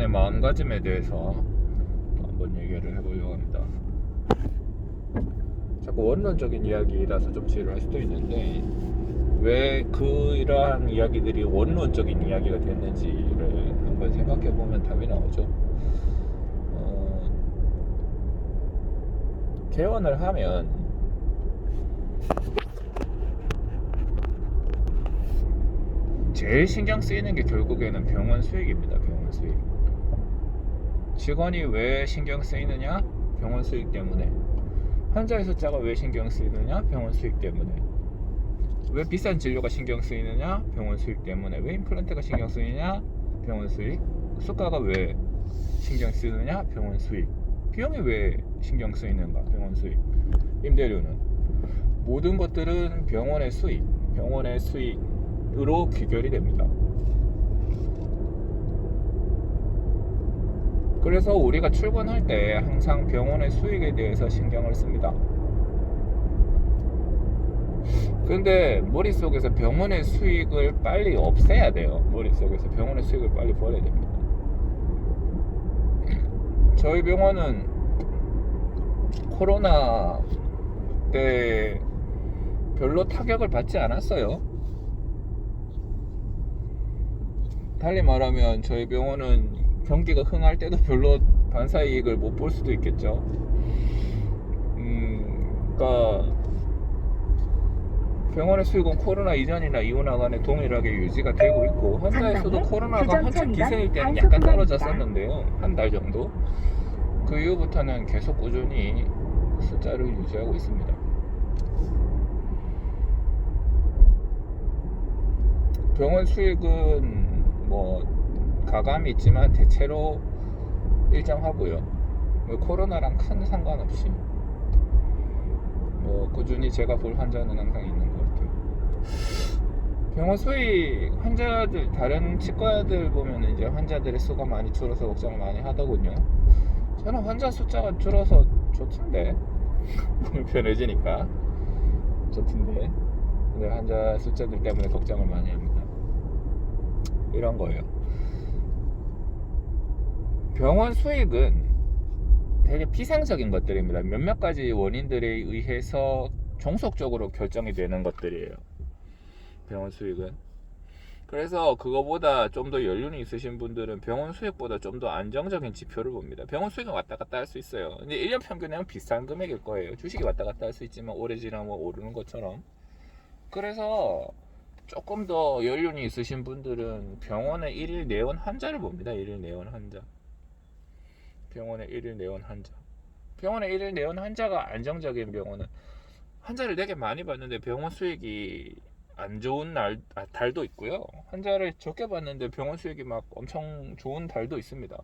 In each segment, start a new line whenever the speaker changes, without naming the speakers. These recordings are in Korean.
병원의 마음가짐에 대해서 한번 얘기를 해보려고 합니다. 자꾸 원론적인 이야기라서 좀 지루할 수도 있는데, 왜 이러한 이야기들이 원론적인 이야기가 됐는지를 한번 생각해 보면 답이 나오죠. 개원을 하면 제일 신경 쓰이는 게 결국에는 병원 수익입니다. 병원 수익. 직원이 왜 신경 쓰이느냐? 병원 수익 때문에. 환자의 숫자가 왜 신경 쓰이느냐? 병원 수익 때문에. 왜 비싼 진료가 신경 쓰이느냐? 병원 수익 때문에. 왜 임플란트가 신경 쓰이느냐? 병원 수익. 수가가 왜 신경 쓰이느냐? 병원 수익. 비용이 왜 신경 쓰이는가? 병원 수익. 임대료는. 모든 것들은 병원의 수익으로 귀결이 됩니다. 그래서 우리가 출근할 때 항상 병원의 수익에 대해서 신경을 씁니다. 근데 머릿속에서 병원의 수익을 빨리 없애야 돼요. 머릿속에서 병원의 수익을 빨리 버려야 됩니다. 저희 병원은 코로나 때 별로 타격을 받지 않았어요. 달리 말하면 저희 병원은 경기가 흥할 때도 별로 반사이익을 못 볼 수도 있겠죠. 그러니까 병원의 수익은 코로나 이전이나 이후나 간에 동일하게 유지가 되고 있고, 환자의 수도 코로나가 한참 기세일 때는 약간 떨어졌었는데요. 한 달 정도. 그 이후부터는 계속 꾸준히 숫자를 유지하고 있습니다. 병원 수익은 뭐 가감이 있지만 대체로 일정하고요. 코로나랑 큰 상관없이 꾸준히 제가 볼 환자는 항상 있는 것 같아요. 병원 수익, 환자들, 다른 치과들 보면 이제 환자들의 수가 많이 줄어서 걱정을 많이 하더군요. 저는 환자 숫자가 줄어서 좋던데 불편해지니까 좋던데, 근데 환자 숫자들 때문에 걱정을 많이 합니다. 이런 거예요. 병원 수익은 되게 피상적인 것들입니다. 몇몇 가지 원인들에 의해서 종속적으로 결정이 되는 것들이에요. 병원 수익은. 그래서 그거보다 좀 더 연륜이 있으신 분들은 병원 수익보다 좀 더 안정적인 지표를 봅니다. 병원 수익은 왔다 갔다 할 수 있어요. 근데 1년 평균에는 비슷한 금액일 거예요. 주식이 왔다 갔다 할 수 있지만 오래 지나면 오르는 것처럼. 그래서 조금 더 연륜이 있으신 분들은 병원의 1일 내원 환자를 봅니다. 1일 내원 환자. 병원의 1일 내원 환자. 병원의 1일 내원 환자가 안정적인 병원은 환자를 되게 많이 봤는데 병원 수익이 안 좋은 달도 있고요. 환자를 적게 봤는데 병원 수익이 막 엄청 좋은 달도 있습니다.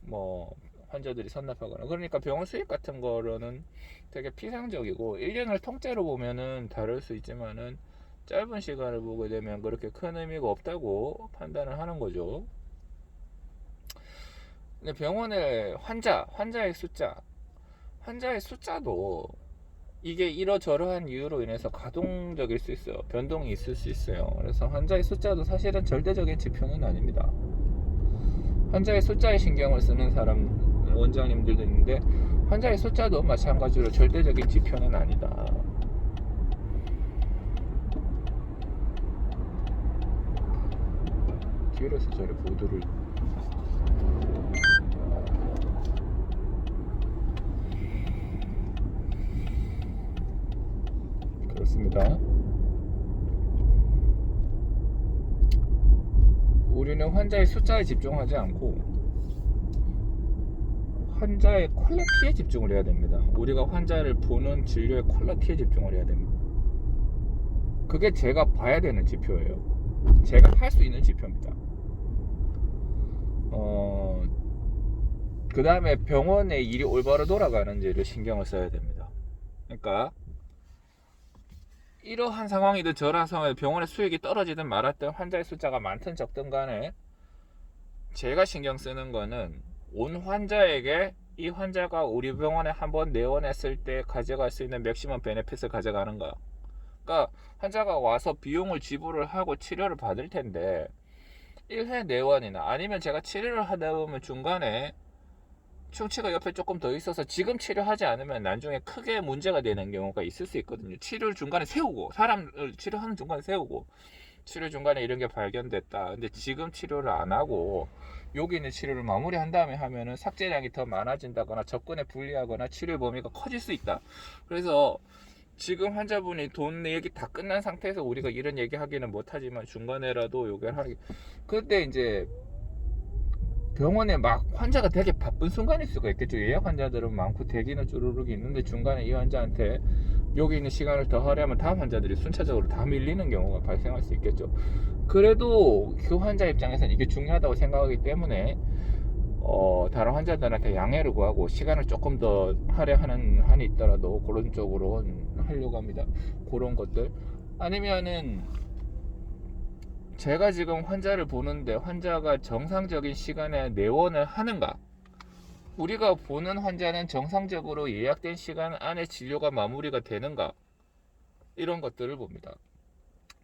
뭐 환자들이 선납하거나. 그러니까 병원 수익 같은 거로는 되게 피상적이고, 1년을 통째로 보면은 다를 수 있지만은 짧은 시간을 보게 되면 그렇게 큰 의미가 없다고 판단을 하는 거죠. 근데 병원의 환자의 숫자도 이게 이러저러한 이유로 인해서 가동적일 수 있어요. 변동이 있을 수 있어요. 그래서 환자의 숫자도 사실은 절대적인 지표는 아닙니다. 환자의 숫자에 신경을 쓰는 사람, 원장님들도 있는데, 환자의 숫자도 마찬가지로 절대적인 지표는 아니다. 뒤에서 저래 보드를 그렇습니다. 우리는 환자의 숫자에 집중하지 않고 환자의 퀄리티에 집중을 해야 됩니다. 우리가 환자를 보는 진료의 퀄리티에 집중을 해야 됩니다. 그게 제가 봐야 되는 지표예요. 제가 할 수 있는 지표입니다. 그 다음에 병원의 일이 올바로 돌아가는지를 신경을 써야 됩니다. 그러니까 이러한 상황이든 저러한 상황에 병원의 수익이 떨어지든 말았든 환자의 숫자가 많든 적든 간에 제가 신경 쓰는 거는 온 환자에게 이 환자가 우리 병원에 한번 내원했을 때 가져갈 수 있는 맥시멈 베네핏을 가져가는가. 그러니까 환자가 와서 비용을 지불을 하고 치료를 받을 텐데, 1회 내원이나 아니면 제가 치료를 하다 보면 중간에 충치가 옆에 조금 더 있어서 지금 치료하지 않으면 나중에 크게 문제가 되는 경우가 있을 수 있거든요. 치료를 중간에 세우고, 사람을 치료하는 중간에 세우고, 치료 중간에 이런 게 발견됐다. 근데 지금 치료를 안 하고 여기 있는 치료를 마무리한 다음에 하면은 삭제량이 더 많아진다거나 접근에 불리하거나 치료 범위가 커질 수 있다. 그래서 지금 환자분이 돈 얘기 다 끝난 상태에서 우리가 이런 얘기 하기는 못하지만 중간에라도 요걸 하기. 그때 이제 병원에 막 환자가 되게 바쁜 순간일 수가 있겠죠. 예약 환자들은 많고 대기는 쭈루룩 있는데 중간에 이 환자한테 여기 있는 시간을 더 하려면 다음 환자들이 순차적으로 다 밀리는 경우가 발생할 수 있겠죠. 그래도 그 환자 입장에서는 이게 중요하다고 생각하기 때문에 다른 환자들한테 양해를 구하고 시간을 조금 더 할애하는 한이 있더라도 그런 쪽으로 하려고 합니다. 그런 것들 아니면은 제가 지금 환자를 보는데 환자가 정상적인 시간에 내원을 하는가, 우리가 보는 환자는 정상적으로 예약된 시간 안에 진료가 마무리가 되는가, 이런 것들을 봅니다.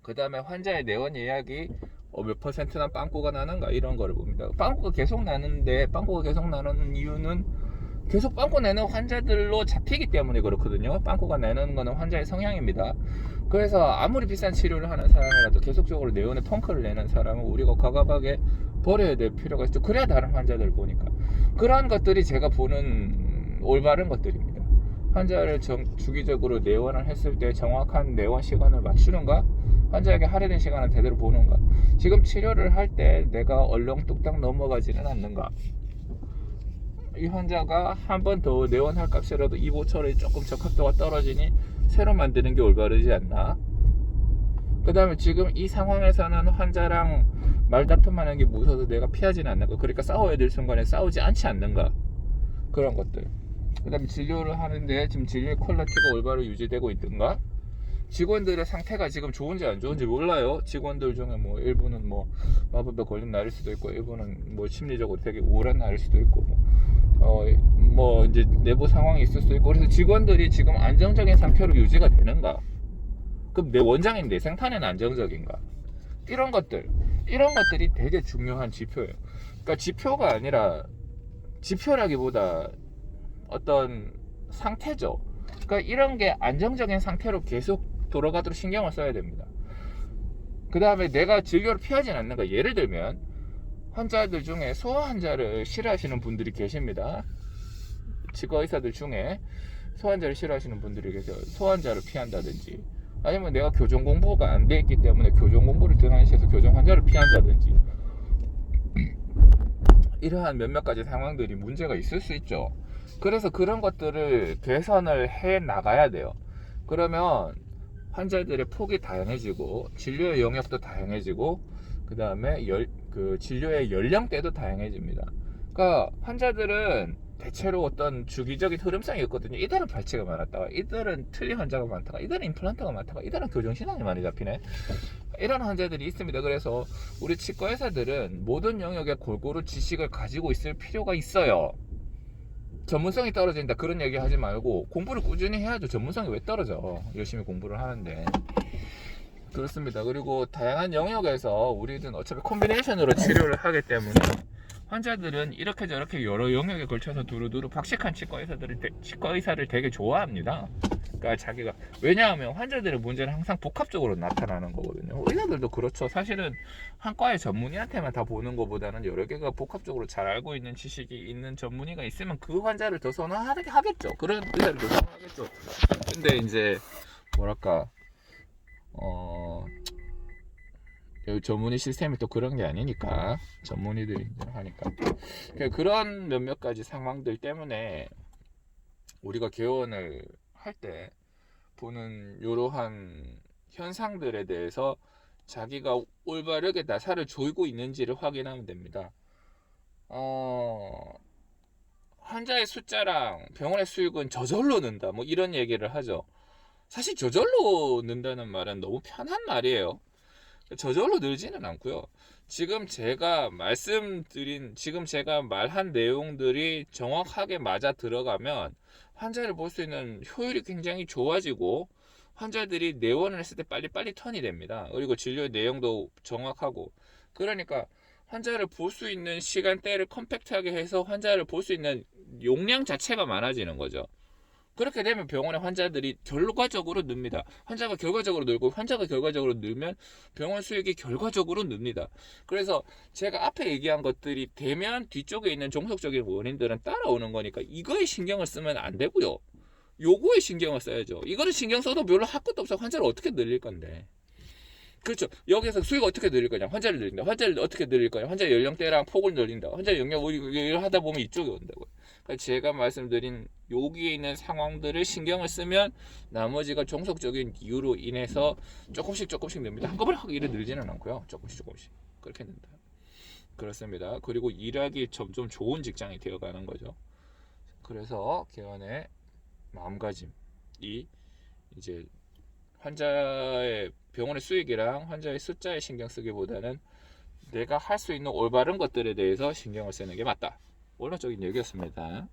그 다음에 환자의 내원 예약이 몇 퍼센트나 빵꾸가 나는가, 이런 거를 봅니다. 빵꾸가 계속 나는데, 빵꾸가 계속 나는 이유는 계속 빵꾸 내는 환자들로 잡히기 때문에 그렇거든요. 빵꾸가 내는 거는 환자의 성향입니다. 그래서 아무리 비싼 치료를 하는 사람이라도 계속적으로 내원에 펑크를 내는 사람은 우리가 과감하게 버려야 될 필요가 있죠. 그래야 다른 환자들 보니까. 그러한 것들이 제가 보는 올바른 것들입니다. 환자를 주기적으로 내원을 했을 때 정확한 내원 시간을 맞추는가, 환자에게 할애된 시간을 제대로 보는가, 지금 치료를 할 때 내가 얼렁뚱땅 넘어가지는 않는가, 이 환자가 한 번 더 내원할 값이라도 이 보철이 조금 적합도가 떨어지니 새로 만드는 게 올바르지 않나. 그 다음에 지금 이 상황에서는 환자랑 말다툼하는 게 무서워서 내가 피하지는 않는가, 그러니까 싸워야 될 순간에 싸우지 않지 않는가, 그런 것들. 그 다음에 진료를 하는데 지금 진료의 퀄리티가 올바로 유지되고 있든가, 직원들의 상태가 지금 좋은지 안 좋은지 몰라요. 직원들 중에 뭐 일부는 뭐 마법에 걸린 날일 수도 있고, 일부는 뭐 심리적으로 되게 우울한 날일 수도 있고, 뭐 이제 내부 상황이 있을 수도 있고. 그래서 직원들이 지금 안정적인 상태로 유지가 되는가, 그럼 내 원장인 내 생탄에는 안정적인가, 이런 것들이 되게 중요한 지표예요. 그러니까 지표가 아니라, 지표라기보다 어떤 상태죠. 그러니까 이런 게 안정적인 상태로 계속 돌아가도록 신경을 써야 됩니다. 그 다음에 내가 진료를 피하진 않는가. 예를 들면 환자들 중에 소아 환자를 싫어하시는 분들이 계십니다. 치과 의사들 중에 소아 환자를 싫어하시는 분들이 계세요. 소아 환자를 피한다든지, 아니면 내가 교정 공부가 안 돼 있기 때문에 교정 공부를 등한시해서 교정 환자를 피한다든지, 이러한 몇몇 가지 상황들이 문제가 있을 수 있죠. 그래서 그런 것들을 개선을 해 나가야 돼요. 그러면 환자들의 폭이 다양해지고 진료의 영역도 다양해지고, 그 다음에 진료의 연령대도 다양해집니다. 그러니까 환자들은 대체로 어떤 주기적인 흐름성이 있거든요. 이들은 발치가 많았다가, 이들은 틀린 환자가 많다가, 이들은 임플란트가 많다가, 이들은 교정신환이 많이 잡히네, 이런 환자들이 있습니다. 그래서 우리 치과 의사들은 모든 영역에 골고루 지식을 가지고 있을 필요가 있어요. 전문성이 떨어진다 그런 얘기 하지 말고 공부를 꾸준히 해야죠. 전문성이 왜 떨어져? 열심히 공부를 하는데. 그렇습니다. 그리고 다양한 영역에서 우리는 어차피 콤비네이션으로 치료를 하기 때문에 환자들은 이렇게 저렇게 여러 영역에 걸쳐서 두루두루 박식한 치과 의사를 되게 좋아합니다. 그러니까 자기가, 왜냐하면 환자들의 문제는 항상 복합적으로 나타나는 거거든요. 의사들도 그렇죠. 사실은 한 과의 전문의한테만 다 보는 것보다는 여러 개가 복합적으로 잘 알고 있는 지식이 있는 전문의가 있으면 그 환자를 더 선호하게 하겠죠. 그런 의사를 더 선호하겠죠. 근데 이제 뭐랄까, 전문의 시스템이 또 그런 게 아니니까, 전문의들이 하니까 그런 몇몇 가지 상황들 때문에 우리가 개원을 할 때 보는 이러한 현상들에 대해서 자기가 올바르게 나사를 조이고 있는지를 확인하면 됩니다. 환자의 숫자랑 병원의 수익은 저절로 는다, 뭐 이런 얘기를 하죠. 사실 저절로 는다는 말은 너무 편한 말이에요. 저절로 늘지는 않고요. 지금 제가 말한 내용들이 정확하게 맞아 들어가면 환자를 볼 수 있는 효율이 굉장히 좋아지고, 환자들이 내원을 했을 때 빨리빨리 턴이 됩니다. 그리고 진료의 내용도 정확하고. 그러니까 환자를 볼 수 있는 시간대를 컴팩트하게 해서 환자를 볼 수 있는 용량 자체가 많아지는 거죠. 그렇게 되면 병원의 환자들이 결과적으로 늡니다. 환자가 결과적으로 늘고 환자가 결과적으로 늘면 병원 수익이 결과적으로 늡니다. 그래서 제가 앞에 얘기한 것들이 되면 뒤쪽에 있는 종속적인 원인들은 따라오는 거니까 이거에 신경을 쓰면 안 되고요. 요거에 신경을 써야죠. 이거는 신경 써도 별로 할 것도 없어. 환자를 어떻게 늘릴 건데. 그렇죠. 여기서 수익 어떻게 늘릴 거냐? 환자를 늘린다. 환자를 어떻게 늘릴 거냐? 환자 연령대랑 폭을 늘린다. 환자 영역 이걸 하다 보면 이쪽에 온다고요. 그러니까 제가 말씀드린 여기에 있는 상황들을 신경을 쓰면 나머지가 종속적인 이유로 인해서 조금씩 늡니다. 한꺼번에 확 일을 늘지는 않고요. 조금씩 그렇게 된다. 그렇습니다. 그리고 일하기 점점 좋은 직장이 되어가는 거죠. 그래서 개원의 마음가짐이 이제 환자의 병원의 수익이랑 환자의 숫자에 신경 쓰기보다는 내가 할 수 있는 올바른 것들에 대해서 신경을 쓰는 게 맞다. 원론적인 얘기였습니다.